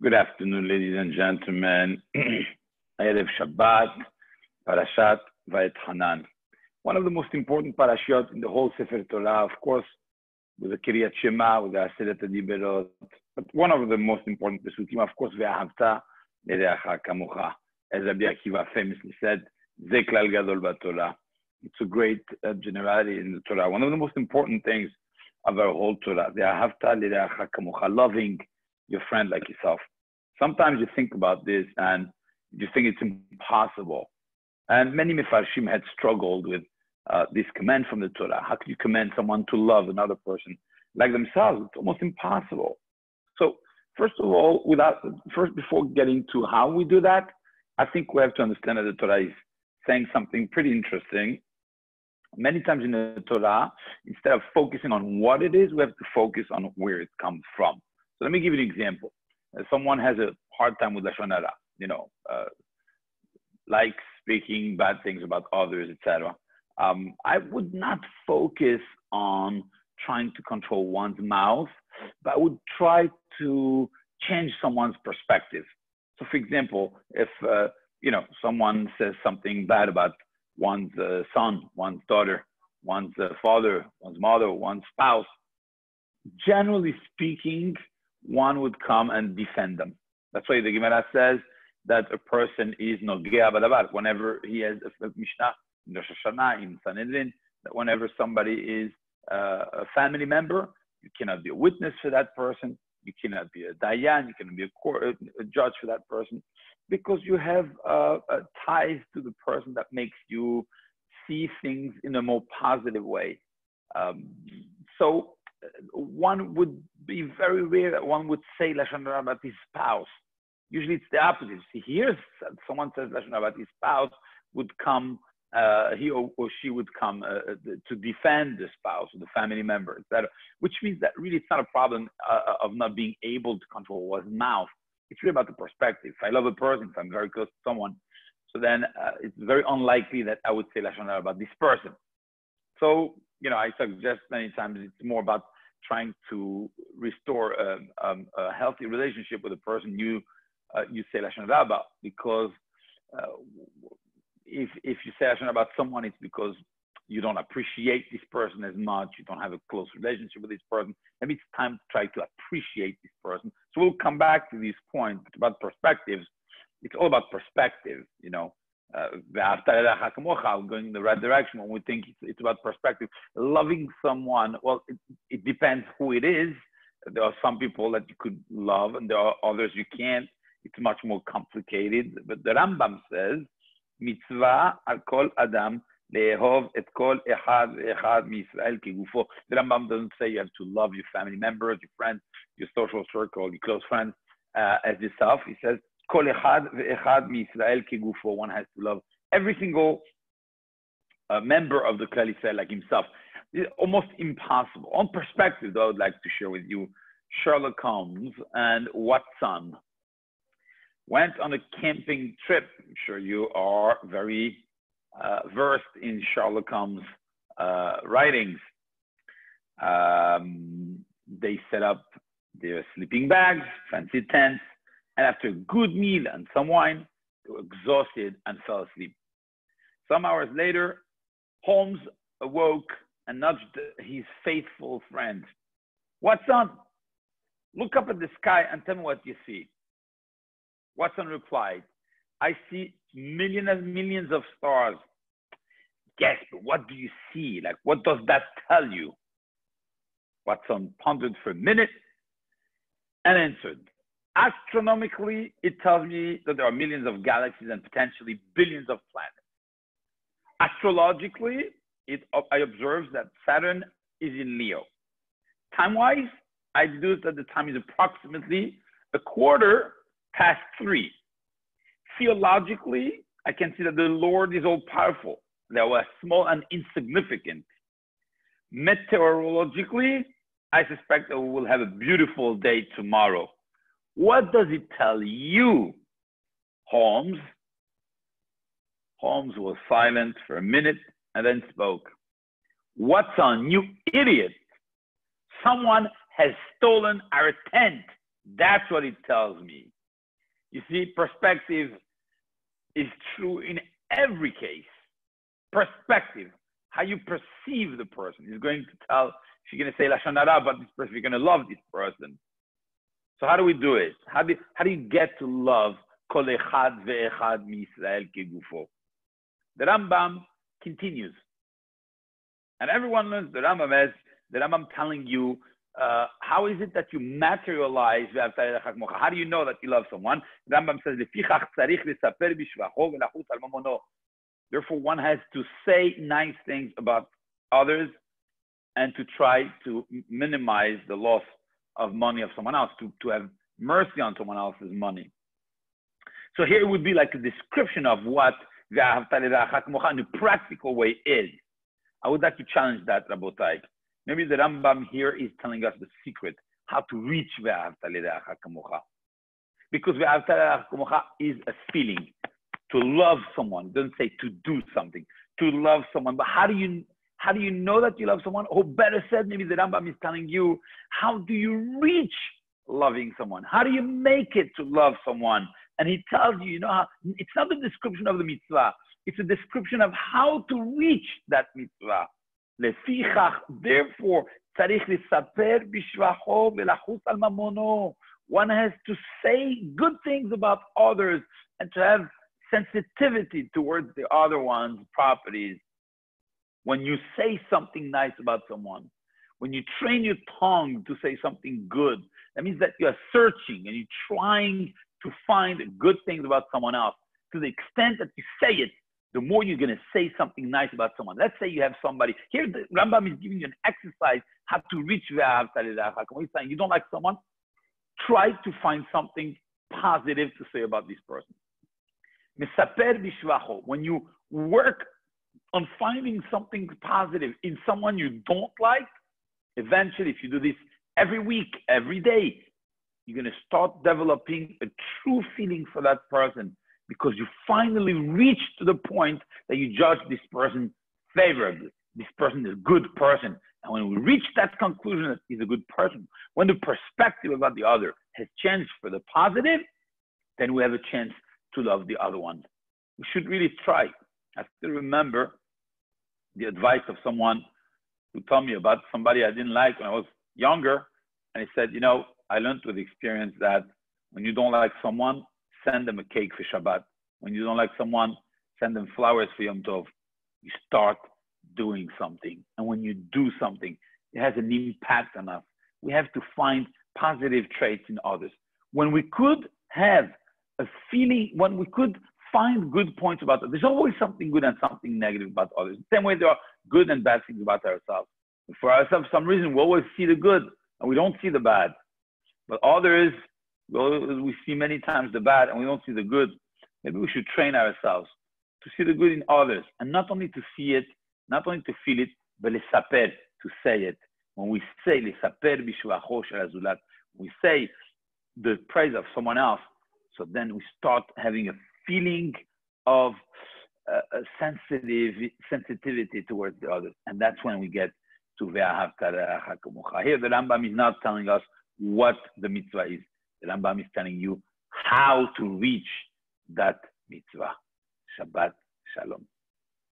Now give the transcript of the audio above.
Good afternoon, ladies and gentlemen. Erev Shabbat, Parashat Vaethanan. One of the most important parashot in the whole Sefer Torah, of course, with the Kiryat Shema, with the Aseret HaDiberot, but one of the most important Pesukim, of course, Ve'ahavta L'Reacha Kamocha. As Rabbi Akiva famously said, Ze Klal Gadol BaTorah. It's a great generality in the Torah. One of the most important things of our whole Torah, Ve'ahavta L'Reacha Kamocha, loving your friend like yourself. Sometimes you think about this and you think it's impossible. And many Mefarshim had struggled with this command from the Torah. How could you command someone to love another person like themselves? It's almost impossible. So first of all, before getting to how we do that, I think we have to understand that the Torah is saying something pretty interesting. Many times in the Torah, instead of focusing on what it is, we have to focus on where it comes from. So let me give you an example. Someone has a hard time with Lashon Hara, like speaking bad things about others, etc. I would not focus on trying to control one's mouth, but I would try to change someone's perspective. So for example, if someone says something bad about one's son, one's daughter, one's father, one's mother, one's spouse, generally speaking, one would come and defend them. That's why the Gemara says that a person is nogea badavar. Whenever he has a Mishnah in Rosh Hashanah, in Sanhedrin, that whenever somebody is a family member, you cannot be a witness for that person. You cannot be a dayan. You cannot be a judge for that person, because you have ties to the person that makes you see things in a more positive way. So one would be very rare that one would say Lashon Hara about his spouse. Usually it's the opposite. He hears someone says Lashon Hara about his spouse, would come, he or she would come to defend the spouse or the family member, etc. Which means that really it's not a problem of not being able to control one's mouth. It's really about the perspective. If I love a person, if I'm very close to someone, so then it's very unlikely that I would say Lashon Hara about this person. So, I suggest many times it's more about trying to restore a healthy relationship with the person you say Lashon Hara about, because if you say Lashon Hara about someone, it's because you don't appreciate this person as much, you don't have a close relationship with this person. Maybe it's time to try to appreciate this person. So we'll come back to this point about perspectives. It's all about perspective, going in the right direction when we think it's about perspective. Loving someone, well, it depends who it is. There are some people that you could love and there are others you can't. It's much more complicated. But the Rambam says, mitzvah al kol adam le'ehov et kol echad ve'echad mi'Yisrael kegufo. The Rambam doesn't say you have to love your family members, your friends, your social circle, your close friends as yourself. He says, Kol echad ve'echad mi'Yisrael kegufo. One has to love every single member of the Klal Yisrael like himself. It's almost impossible. On perspective, though, I would like to share with you Sherlock Holmes and Watson went on a camping trip. I'm sure you are very versed in Sherlock Holmes' writings. They set up their sleeping bags, fancy tents, and after a good meal and some wine, they were exhausted and fell asleep. Some hours later, Holmes awoke and nudged his faithful friend. Watson, look up at the sky and tell me what you see. Watson replied, I see millions and millions of stars. Yes, but what do you see? Like, what does that tell you? Watson pondered for a minute and answered, astronomically, it tells me that there are millions of galaxies and potentially billions of planets. Astrologically, I observe that Saturn is in Leo. Time-wise, I deduce that the time is approximately 3:15. Theologically, I can see that the Lord is all-powerful. They were small and insignificant. Meteorologically, I suspect that we will have a beautiful day tomorrow. What does it tell you, Holmes? Holmes was silent for a minute and then spoke. Watson, you idiot. Someone has stolen our tent. That's what it tells me. You see, perspective is true in every case. Perspective, how you perceive the person, is going to tell if you're going to say Lashon Hara about this person, you're going to love this person. So how do we do it? How do you get to love Kol Echad Ve'echad Mi'Yisrael Kegufo? The Rambam continues. And everyone learns the Rambam telling you, how is it that you materialize? How do you know that you love someone? The Rambam says, therefore, one has to say nice things about others and to try to minimize the loss of money of someone else, to have mercy on someone else's money. So here it would be like a description of what in the practical way is. I would like to challenge that, Rabotai. Maybe the Rambam here is telling us the secret, how to reach Ve'ahavta L'Reacha Kamocha. Because Ve'ahavta L'Reacha Kamocha is a feeling, to love someone. It doesn't say to do something, to love someone. But how do you know that you love someone? Or better said, maybe the Rambam is telling you, how do you reach loving someone? How do you make it to love someone? And he tells you, how, it's not a description of the mitzvah. It's a description of how to reach that mitzvah. Therefore, one has to say good things about others and to have sensitivity towards the other one's properties. When you say something nice about someone, when you train your tongue to say something good, that means that you're searching and you're trying to find good things about someone else. To the extent that you say it, the more you're going to say something nice about someone. Let's say you have somebody. Here, the Rambam is giving you an exercise how to reach Ve'ahavta L'Reacha. He's saying you don't like someone, try to find something positive to say about this person. Mesaper bishvacho. When you work on finding something positive in someone you don't like, eventually, if you do this every week, every day, you're going to start developing a true feeling for that person, because you finally reach to the point that you judge this person favorably. This person is a good person. And when we reach that conclusion that he's a good person, when the perspective about the other has changed for the positive, then we have a chance to love the other one. We should really try. I still remember the advice of someone who told me about somebody I didn't like when I was younger. And he said, I learned with experience that when you don't like someone, send them a cake for Shabbat. When you don't like someone, send them flowers for Yom Tov. You start doing something. And when you do something, it has an impact on us. We have to find positive traits in others. When we could have a feeling, when we could find good points about others, there's always something good and something negative about others. The same way there are good and bad things about ourselves. For ourselves, for some reason, we always see the good and we don't see the bad. But others, we see many times the bad and we don't see the good. Maybe we should train ourselves to see the good in others, and not only to see it, not only to feel it, but lesaper, to say it. When we say lesaper bishvacho shel hazulat, we say the praise of someone else, so then we start having a feeling of sensitivity towards the others, and that's when we get to ve'ahavta l'reacha kamocha. Here the Rambam is not telling us what the mitzvah is. The Rambam is telling you how to reach that mitzvah. Shabbat Shalom.